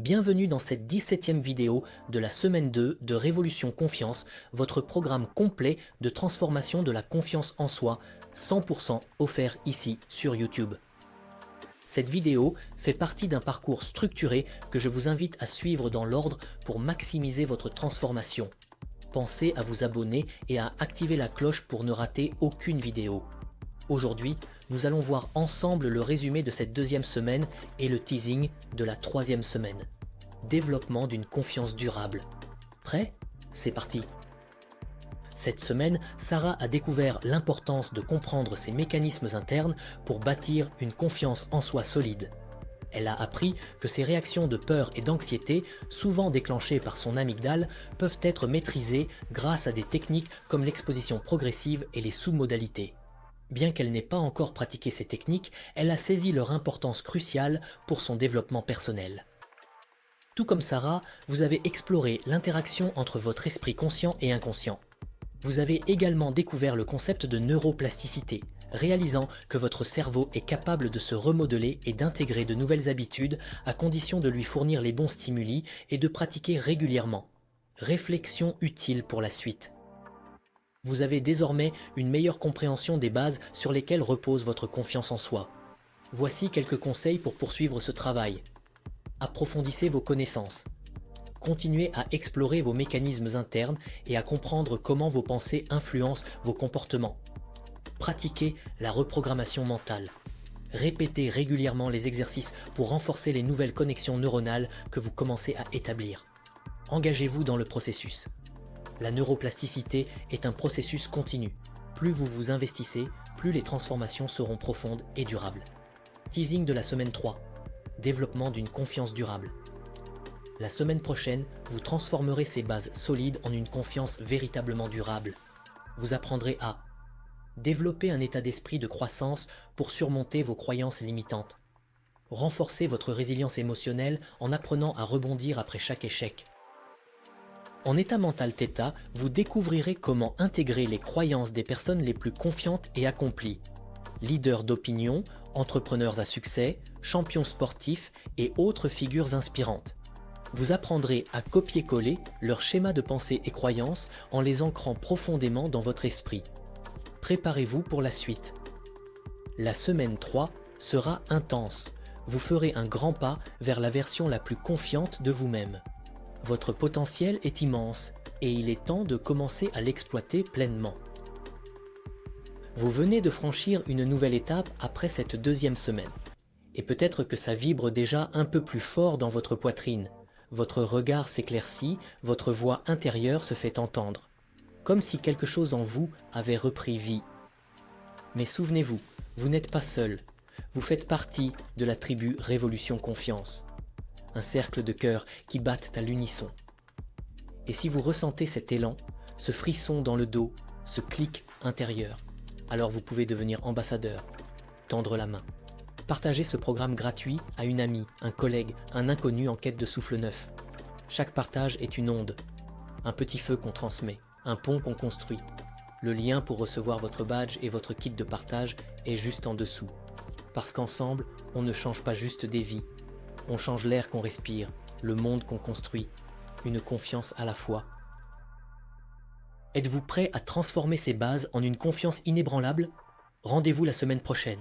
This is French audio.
Bienvenue dans cette 17e vidéo de la semaine 2 de Révolution Confiance, votre programme complet de transformation de la confiance en soi, 100% offert ici sur YouTube. Cette vidéo fait partie d'un parcours structuré que je vous invite à suivre dans l'ordre pour maximiser votre transformation. Pensez à vous abonner et à activer la cloche pour ne rater aucune vidéo. Aujourd'hui, nous allons voir ensemble le résumé de cette deuxième semaine et le teasing de la troisième semaine. Développement d'une confiance durable. Prêt? C'est parti! Cette semaine, Sarah a découvert l'importance de comprendre ses mécanismes internes pour bâtir une confiance en soi solide. Elle a appris que ses réactions de peur et d'anxiété, souvent déclenchées par son amygdale, peuvent être maîtrisées grâce à des techniques comme l'exposition progressive et les sous-modalités. Bien qu'elle n'ait pas encore pratiqué ces techniques, elle a saisi leur importance cruciale pour son développement personnel. Tout comme Sarah, vous avez exploré l'interaction entre votre esprit conscient et inconscient. Vous avez également découvert le concept de neuroplasticité, réalisant que votre cerveau est capable de se remodeler et d'intégrer de nouvelles habitudes à condition de lui fournir les bons stimuli et de pratiquer régulièrement. Réflexion utile pour la suite. Vous avez désormais une meilleure compréhension des bases sur lesquelles repose votre confiance en soi. Voici quelques conseils pour poursuivre ce travail. Approfondissez vos connaissances. Continuez à explorer vos mécanismes internes et à comprendre comment vos pensées influencent vos comportements. Pratiquez la reprogrammation mentale. Répétez régulièrement les exercices pour renforcer les nouvelles connexions neuronales que vous commencez à établir. Engagez-vous dans le processus. La neuroplasticité est un processus continu. Plus vous vous investissez, plus les transformations seront profondes et durables. Teasing de la semaine 3. Développement d'une confiance durable. La semaine prochaine, vous transformerez ces bases solides en une confiance véritablement durable. Vous apprendrez à développer un état d'esprit de croissance pour surmonter vos croyances limitantes. Renforcer votre résilience émotionnelle en apprenant à rebondir après chaque échec. En état mental Theta, vous découvrirez comment intégrer les croyances des personnes les plus confiantes et accomplies. Leaders d'opinion, entrepreneurs à succès, champions sportifs et autres figures inspirantes. Vous apprendrez à copier-coller leurs schémas de pensée et croyances en les ancrant profondément dans votre esprit. Préparez-vous pour la suite. La semaine 3 sera intense. Vous ferez un grand pas vers la version la plus confiante de vous-même. Votre potentiel est immense et il est temps de commencer à l'exploiter pleinement. Vous venez de franchir une nouvelle étape après cette deuxième semaine. Et peut-être que ça vibre déjà un peu plus fort dans votre poitrine. Votre regard s'éclaircit, votre voix intérieure se fait entendre. Comme si quelque chose en vous avait repris vie. Mais souvenez-vous, vous n'êtes pas seul. Vous faites partie de la tribu Révolution Confiance. Un cercle de cœurs qui battent à l'unisson. Et si vous ressentez cet élan, ce frisson dans le dos, ce clic intérieur, alors vous pouvez devenir ambassadeur, tendre la main. Partagez ce programme gratuit à une amie, un collègue, un inconnu en quête de souffle neuf. Chaque partage est une onde, un petit feu qu'on transmet, un pont qu'on construit. Le lien pour recevoir votre badge et votre kit de partage est juste en dessous. Parce qu'ensemble, on ne change pas juste des vies. On change l'air qu'on respire, le monde qu'on construit, une confiance à la fois. Êtes-vous prêt à transformer ces bases en une confiance inébranlable? Rendez-vous la semaine prochaine.